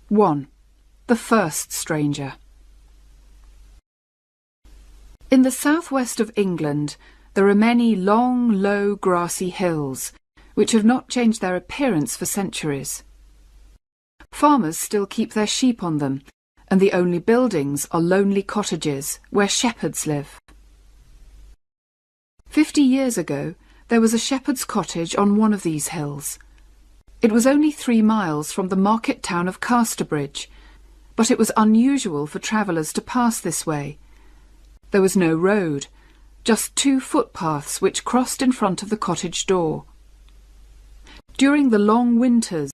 1. The First Stranger. In the southwest of England, there are many long, low, grassy hills, which have not changed their appearance for centuries. Farmers still keep their sheep on them, and the only buildings are lonely cottages where shepherds live. 50 years ago, there was a shepherd's cottage on one of these hills. It was only 3 miles from the market town of Casterbridge, but it was unusual for travellers to pass this way. There was no road, just 2 footpaths which crossed in front of the cottage door. During the long winters,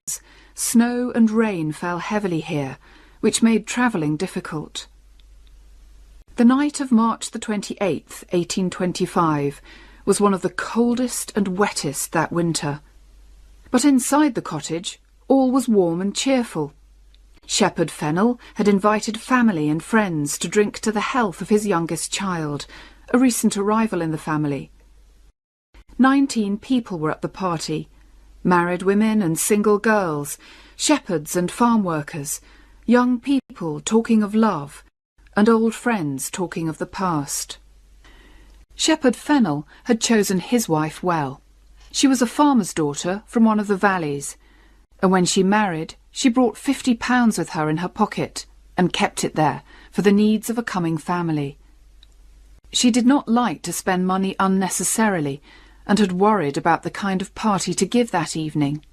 snow and rain fell heavily here, which made travelling difficult. The night of March the 28th, 1825, was one of the coldest and wettest that winter. But inside the cottage, all was warm and cheerful. Shepherd Fennel had invited family and friends to drink to the health of his youngest child, a recent arrival in the family. 19 people were at the party, married women and single girls, shepherds and farm workers, young people talking of love, and old friends talking of the past. Shepherd Fennel had chosen his wife well. She was a farmer's daughter from one of the valleys, and when she married, she brought £50 with her in her pocket and kept it there for the needs of a coming family. She did not like to spend money unnecessarily and had worried about the kind of party to give that evening.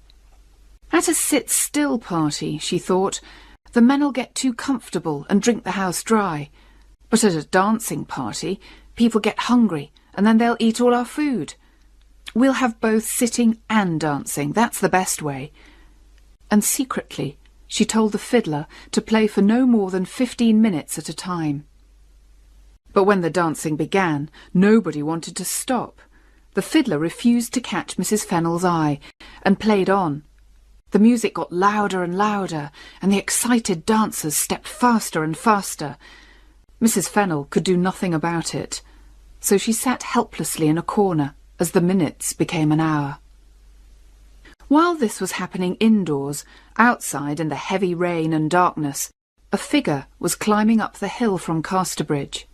At a sit-still party, she thought, the men'll get too comfortable and drink the house dry. But at a dancing party, people get hungry and then they'll eat all our food. We'll have both sitting and dancing, that's the best way. And secretly, she told the fiddler to play for no more than 15 minutes at a time. But when the dancing began, nobody wanted to stop. The fiddler refused to catch Mrs. Fennel's eye and played on. The music got louder and louder, and the excited dancers stepped faster and faster. Mrs. Fennel could do nothing about it, so she sat helplessly in a corner as the minutes became an hour. While this was happening indoors, outside in the heavy rain and darkness, a figure was climbing up the hill from Casterbridge.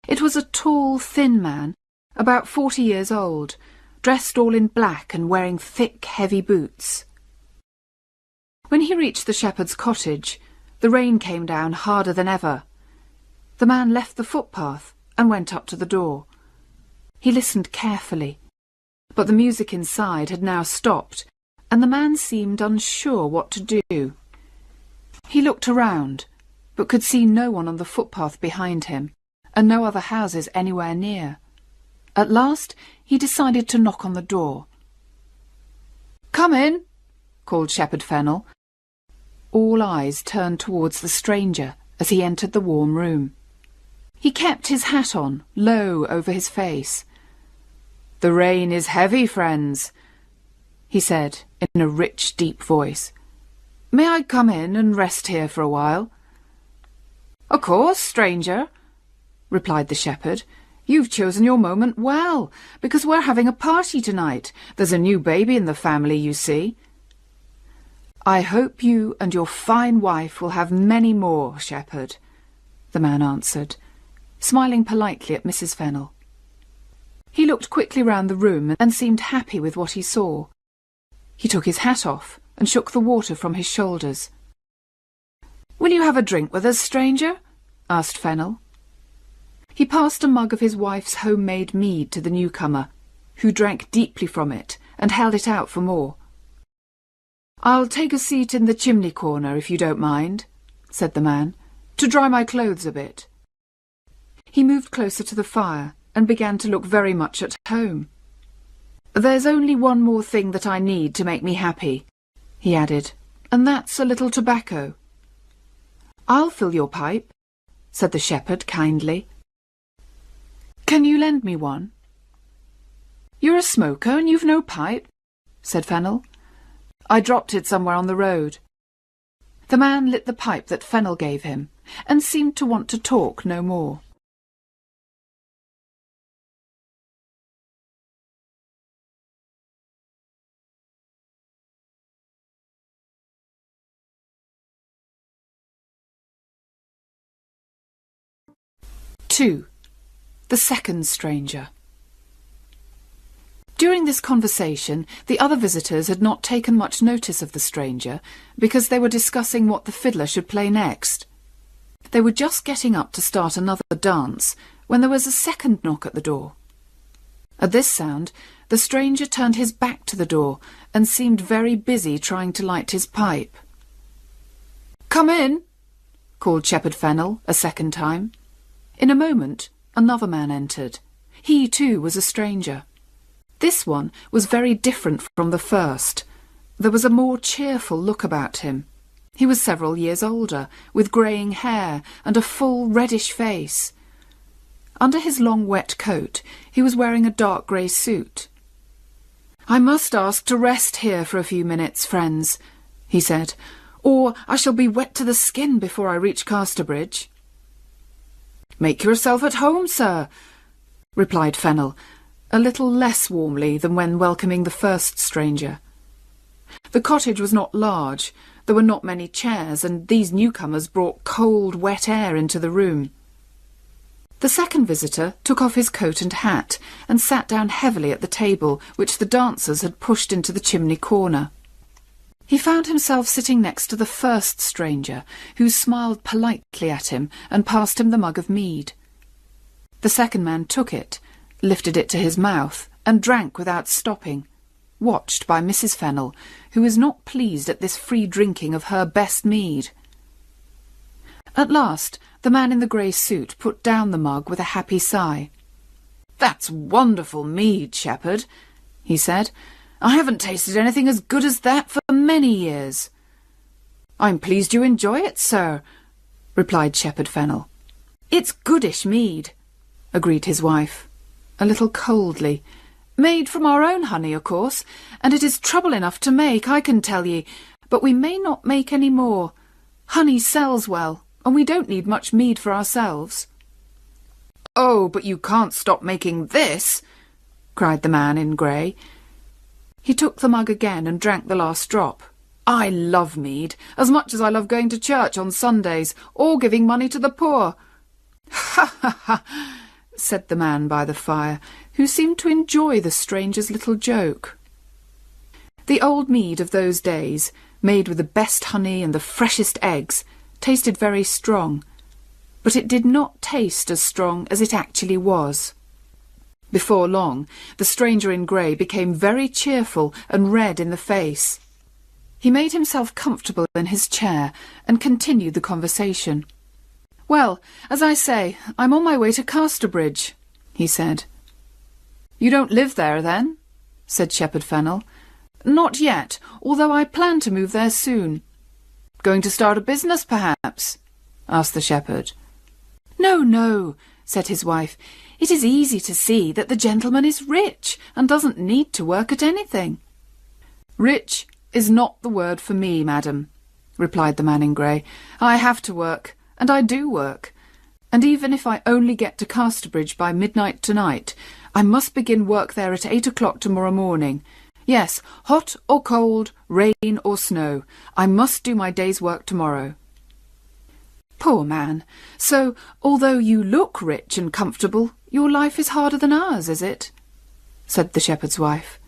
It was a tall, thin man, about 40 years old, dressed all in black and wearing thick, heavy boots. When he reached the shepherd's cottage, the rain came down harder than ever. The man left the footpath and went up to the door. He listened carefully, but the music inside had now stopped, and the man seemed unsure what to do. He looked around, but could see no one on the footpath behind him, and no other houses anywhere near. At last, he decided to knock on the door. "Come in," called Shepherd Fennel. All eyes turned towards the stranger as he entered the warm room. He kept his hat on, low over his face. "The rain is heavy, friends," he said in a rich, deep voice. "May I come in and rest here for a while?" "Of course, stranger," replied the shepherd. "You've chosen your moment well, because we're having a party tonight. There's a new baby in the family, you see." "I hope you and your fine wife will have many more, shepherd," the man answered, smiling politely at Mrs. Fennel. He looked quickly round the room and seemed happy with what he saw. He took his hat off and shook the water from his shoulders. "Will you have a drink with us, stranger?" asked Fennel. He passed a mug of his wife's homemade mead to the newcomer, who drank deeply from it and held it out for more. "I'll take a seat in the chimney corner, if you don't mind," said the man, "to dry my clothes a bit." He moved closer to the fire and began to look very much at home. "There's only one more thing that I need to make me happy," he added, "and that's a little tobacco." "I'll fill your pipe," said the shepherd kindly. "Can you lend me one?" "You're a smoker and you've no pipe?" said Fennel. "I dropped it somewhere on the road." The man lit the pipe that Fennel gave him and seemed to want to talk no more. 2. The second stranger. During this conversation, the other visitors had not taken much notice of the stranger, because they were discussing what the fiddler should play next. They were just getting up to start another dance, when there was a second knock at the door. At this sound, the stranger turned his back to the door, and seemed very busy trying to light his pipe. "Come in," called Shepherd Fennel a second time. In a moment, another man entered. He, too, was a stranger. This one was very different from the first. There was a more cheerful look about him. He was several years older, with greying hair and a full reddish face. Under his long wet coat, he was wearing a dark grey suit. "I must ask to rest here for a few minutes, friends," he said, "or I shall be wet to the skin before I reach Casterbridge." "Make yourself at home, sir," replied Fennel, a little less warmly than when welcoming the first stranger. The cottage was not large, there were not many chairs, and these newcomers brought cold, wet air into the room. The second visitor took off his coat and hat, and sat down heavily at the table which the dancers had pushed into the chimney corner. He found himself sitting next to the first stranger, who smiled politely at him and passed him the mug of mead. The second man took it, lifted it to his mouth, and drank without stopping, watched by Mrs. Fennel, who was not pleased at this free drinking of her best mead. At last, the man in the grey suit put down the mug with a happy sigh. "That's wonderful mead, Shepherd," he said. "I haven't tasted anything as good as that for many years." "I'm pleased you enjoy it, sir," replied Shepherd Fennel. "It's goodish mead," agreed his wife, a little coldly. "Made from our own honey, of course, and it is trouble enough to make, I can tell ye, but we may not make any more. Honey sells well, and we don't need much mead for ourselves." "Oh, but you can't stop making this," cried the man in grey. He took the mug again and drank the last drop. "I love mead, as much as I love going to church on Sundays, or giving money to the poor." "Ha, ha, ha," said the man by the fire, who seemed to enjoy the stranger's little joke. The old mead of those days, made with the best honey and the freshest eggs, tasted very strong, but it did not taste as strong as it actually was. Before long, the stranger in grey became very cheerful and red in the face. He made himself comfortable in his chair and continued the conversation. "Well, as I say, I'm on my way to Casterbridge," he said. "You don't live there, then?" said Shepherd Fennel. "Not yet, although I plan to move there soon." "Going to start a business, perhaps?" asked the shepherd. "No, no," said his wife. "It is easy to see that the gentleman is rich and doesn't need to work at anything." "Rich is not the word for me, madam," replied the man in grey. "I have to work, and I do work, and even if I only get to Casterbridge by midnight tonight, I must begin work there at 8 o'clock tomorrow morning. Yes, hot or cold, rain or snow, I must do my day's work tomorrow." "Poor man. So, although you look rich and comfortable, your life is harder than ours, is it?" said the shepherd's wife.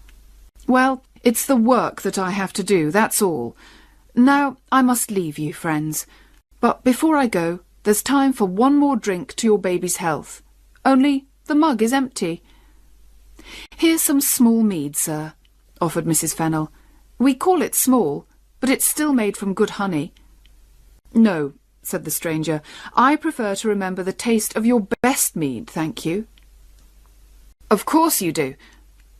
"Well, it's the work that I have to do, that's all. Now, I must leave you, friends. But before I go, there's time for one more drink to your baby's health. Only the mug is empty." "Here's some small mead, sir," offered Mrs. Fennel. "We call it small, but it's still made from good honey." "No," said the stranger. "I prefer to remember the taste of your best mead, thank you." "Of course you do,"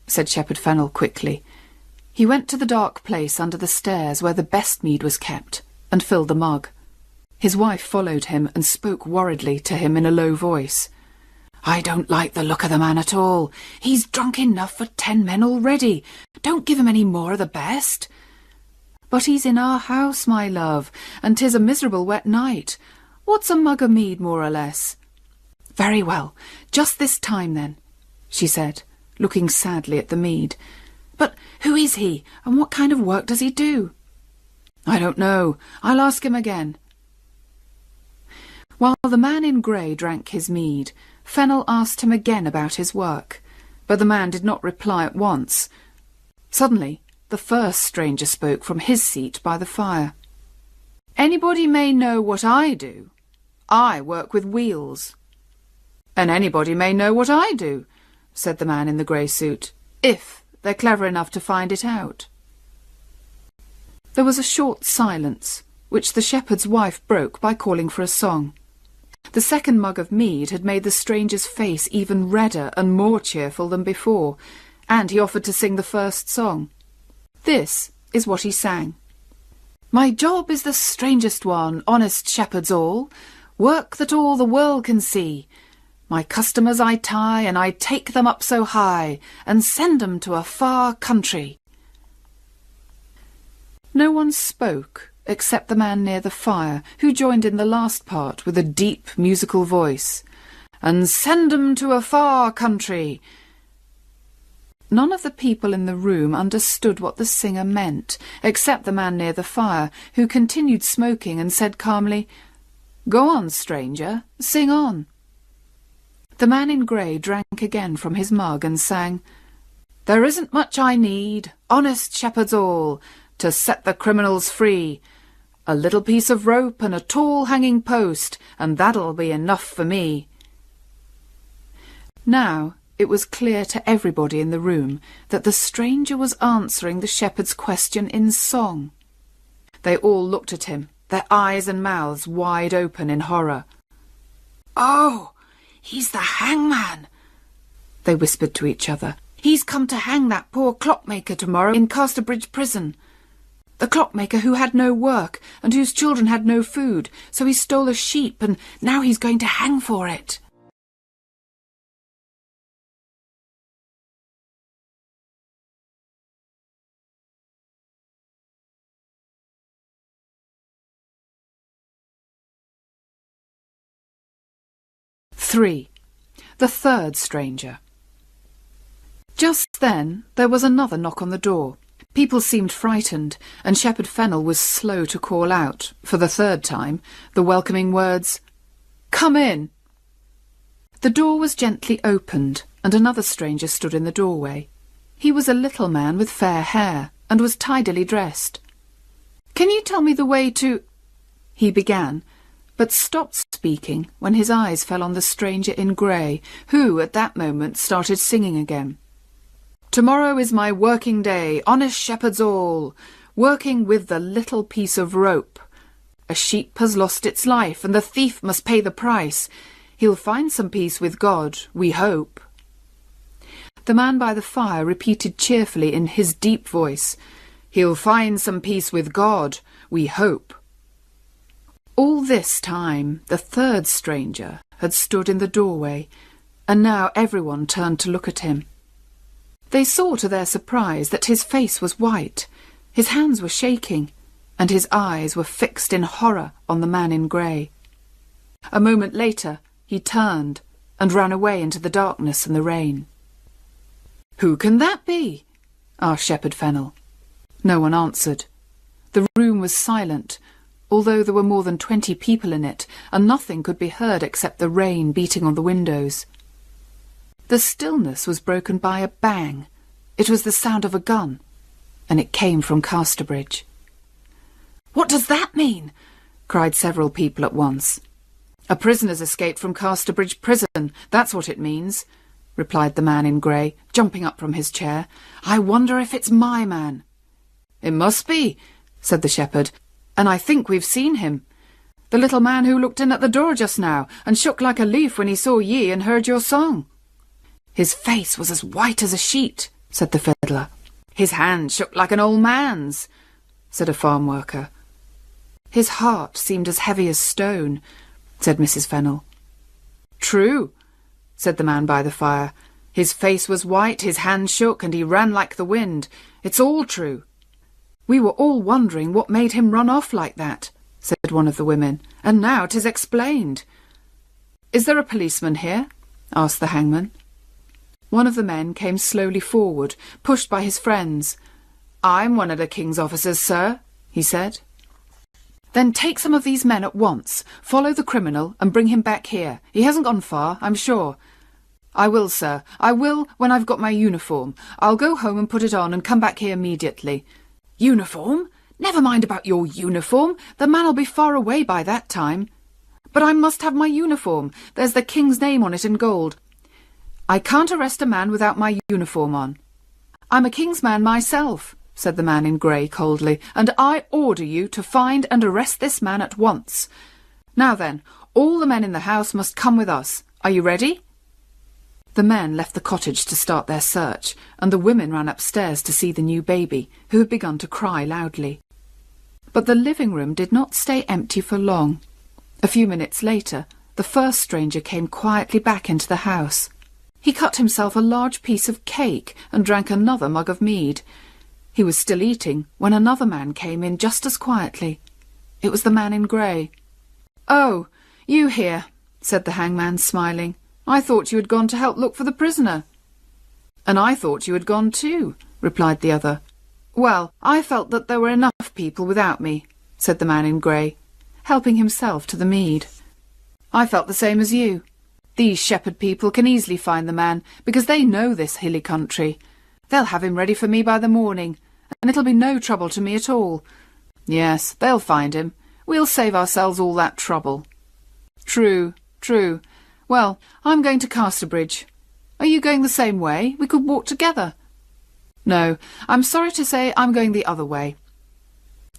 said Shepherd Fennel quickly. He went to the dark place under the stairs where the best mead was kept, and filled the mug. His wife followed him and spoke worriedly to him in a low voice. "I don't like the look of the man at all. He's drunk enough for 10 men already. Don't give him any more of the best." "But he's in our house, my love, and 'tis a miserable wet night. What's a mug of mead, more or less?" "Very well, just this time then," she said, looking sadly at the mead. "But who is he, and what kind of work does he do?" "I don't know. I'll ask him again." While the man in grey drank his mead, Fennel asked him again about his work, but the man did not reply at once. Suddenly, the first stranger spoke from his seat by the fire. "Anybody may know what I do. I work with wheels." "And anybody may know what I do," said the man in the grey suit, "if they're clever enough to find it out." There was a short silence, which the shepherd's wife broke by calling for a song. The second mug of mead had made the stranger's face even redder and more cheerful than before, and he offered to sing the first song. This is what he sang. "My job is the strangest one, honest shepherds all, work that all the world can see. My customers I tie, and I take them up so high, and send them to a far country." No one spoke except the man near the fire, who joined in the last part with a deep musical voice. "And send 'em to a far country." None of the people in the room understood what the singer meant, except the man near the fire, who continued smoking and said calmly, "Go on, stranger, sing on." The man in grey drank again from his mug and sang, "There isn't much I need, honest shepherds all, to set the criminals free. A little piece of rope and a tall hanging post, and that'll be enough for me." Now it was clear to everybody in the room that the stranger was answering the shepherd's question in song. They all looked at him, their eyes and mouths wide open in horror. "Oh, he's the hangman," they whispered to each other. "He's come to hang that poor clockmaker tomorrow in Casterbridge prison. The clockmaker who had no work and whose children had no food, so he stole a sheep and now he's going to hang for it." "3. The third stranger." Just then there was another knock on the door. People seemed frightened, and Shepherd Fennel was slow to call out, for the third time, the welcoming words, "Come in." The door was gently opened, and another stranger stood in the doorway. He was a little man with fair hair, and was tidily dressed. "Can you tell me the way to—" he began, but stopped speaking when his eyes fell on the stranger in grey, who, at that moment, started singing again. "Tomorrow is my working day, honest shepherds all, working with the little piece of rope. A sheep has lost its life, and the thief must pay the price. He'll find some peace with God, we hope." The man by the fire repeated cheerfully in his deep voice, "He'll find some peace with God, we hope." All this time the third stranger had stood in the doorway, and now everyone turned to look at him. They saw to their surprise that his face was white, his hands were shaking, and his eyes were fixed in horror on the man in grey. A moment later he turned and ran away into the darkness and the rain. "Who can that be?" asked Shepherd Fennel. No one answered. The room was silent, although there were more than 20 people in it, and nothing could be heard except the rain beating on the windows. The stillness was broken by a bang. It was the sound of a gun, and it came from Casterbridge. "What does that mean?" cried several people at once. "A prisoner's escaped from Casterbridge prison, that's what it means," replied the man in grey, jumping up from his chair. "I wonder if it's my man." "It must be," said the shepherd, "and I think we've seen him. The little man who looked in at the door just now, and shook like a leaf when he saw ye and heard your song." "His face was as white as a sheet," said the fiddler. "His hand shook like an old man's," said a farm worker. "His heart seemed as heavy as stone," said Mrs. Fennel. "True," said the man by the fire. "His face was white, his hand shook, and he ran like the wind. It's all true." "We were all wondering what made him run off like that," said one of the women, "and now 'tis explained." "Is there a policeman here?" asked the hangman. One of the men came slowly forward, pushed by his friends. "I'm one of the King's officers, sir," he said. Then take some of these men at once, follow the criminal and bring him back here. He hasn't gone far, I'm sure. I will, sir. I will when I've got my uniform. I'll go home and put it on and come back here immediately. Uniform? Never mind about your uniform. The man'll be far away by that time. But I must have my uniform. There's the King's name on it in gold. I can't arrest a man without my uniform on. I'm a King's man myself, said the man in grey coldly, and I order you to find and arrest this man at once. Now then, all the men in the house must come with us. Are you ready? The men left the cottage to start their search, and the women ran upstairs to see the new baby, who had begun to cry loudly. But the living room did not stay empty for long. A few minutes later, the first stranger came quietly back into the house. He cut himself a large piece of cake and drank another mug of mead. He was still eating when another man came in just as quietly. It was the man in grey. "Oh, you here," said the hangman, smiling. "I thought you had gone to help look for the prisoner." "And I thought you had gone too," replied the other. "Well, I felt that there were enough people without me," said the man in grey, helping himself to the mead. "I felt the same as you. These shepherd people can easily find the man, because they know this hilly country. They'll have him ready for me by the morning, and it'll be no trouble to me at all. Yes, they'll find him. We'll save ourselves all that trouble." "True, true. Well, I'm going to Casterbridge. Are you going the same way? We could walk together." "No, I'm sorry to say I'm going the other way."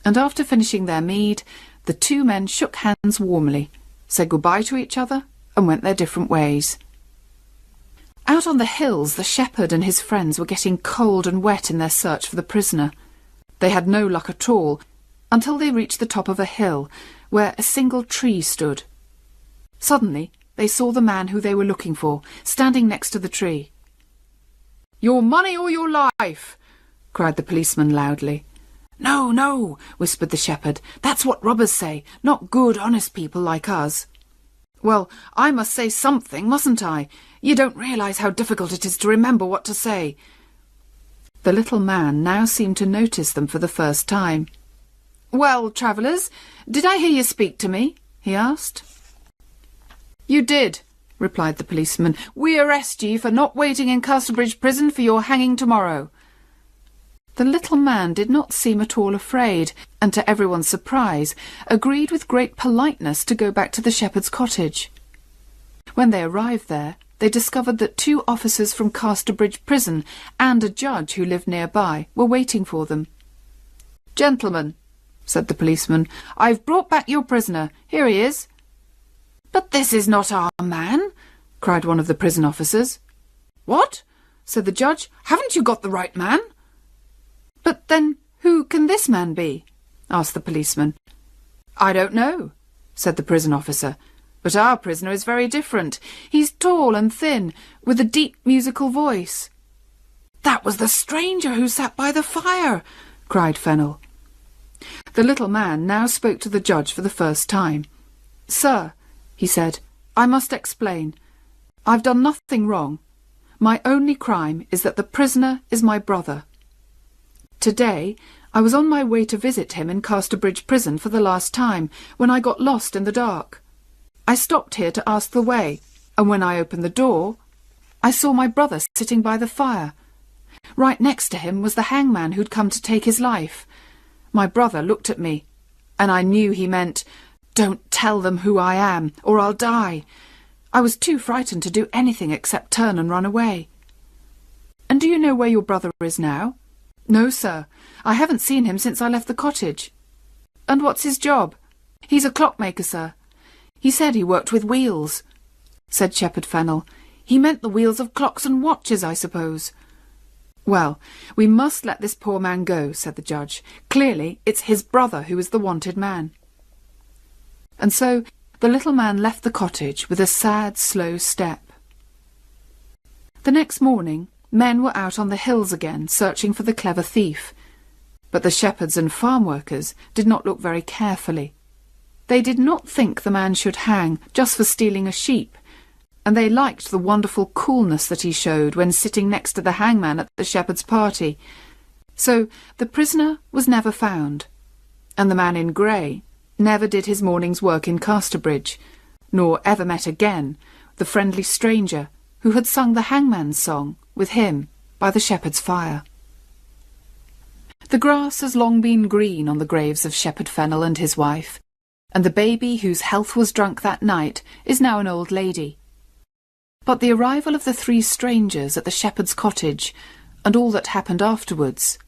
And after finishing their mead, the two men shook hands warmly, said goodbye to each other, and went their different ways. Out on the hills, the shepherd and his friends were getting cold and wet in their search for the prisoner. They had no luck at all, until they reached the top of a hill, where a single tree stood. Suddenly, they saw the man who they were looking for, standing next to the tree. "Your money or your life!" cried the policeman loudly. "No, no," whispered the shepherd. "That's what robbers say, not good, honest people like us." "Well, I must say something, mustn't I? You don't realise how difficult it is to remember what to say." The little man now seemed to notice them for the first time. "Well, travellers, did I hear you speak to me?" he asked. "You did," replied the policeman. "We arrest ye for not waiting in Casterbridge prison for your hanging tomorrow." The little man did not seem at all afraid, and to everyone's surprise, agreed with great politeness to go back to the shepherd's cottage. When they arrived there, they discovered that 2 officers from Casterbridge prison and a judge who lived nearby were waiting for them. "Gentlemen," said the policeman, "I've brought back your prisoner. Here he is." "But this is not our man," cried one of the prison officers. "What?" said the judge. "Haven't you got the right man?" "But then who can this man be?" asked the policeman. "I don't know," said the prison officer, "but our prisoner is very different. He's tall and thin, with a deep musical voice." "That was the stranger who sat by the fire," cried Fennel. The little man now spoke to the judge for the first time. "Sir," he said, "I must explain. I've done nothing wrong. My only crime is that the prisoner is my brother. Today, I was on my way to visit him in Casterbridge prison for the last time, when I got lost in the dark. I stopped here to ask the way, and when I opened the door, I saw my brother sitting by the fire. Right next to him was the hangman who'd come to take his life. My brother looked at me, and I knew he meant, 'Don't tell them who I am, or I'll die.' I was too frightened to do anything except turn and run away." "And do you know where your brother is now?" "No, sir. I haven't seen him since I left the cottage." "And what's his job?" "He's a clockmaker, sir. He said he worked with wheels," said Shepherd Fennel. "He meant the wheels of clocks and watches, I suppose." "Well, we must let this poor man go," said the judge. "Clearly it's his brother who is the wanted man." And so the little man left the cottage with a sad, slow step. The next morning, men were out on the hills again, searching for the clever thief. But the shepherds and farm workers did not look very carefully. They did not think the man should hang just for stealing a sheep, and they liked the wonderful coolness that he showed when sitting next to the hangman at the shepherd's party. So the prisoner was never found, and the man in grey never did his morning's work in Casterbridge, nor ever met again the friendly stranger who had sung the hangman's song with him by the shepherd's fire. The grass has long been green on the graves of Shepherd Fennel and his wife, and the baby whose health was drunk that night is now an old lady. But the arrival of the three strangers at the shepherd's cottage, and all that happened afterwards,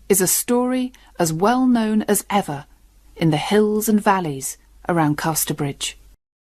is a story as well known as ever in the hills and valleys around Casterbridge.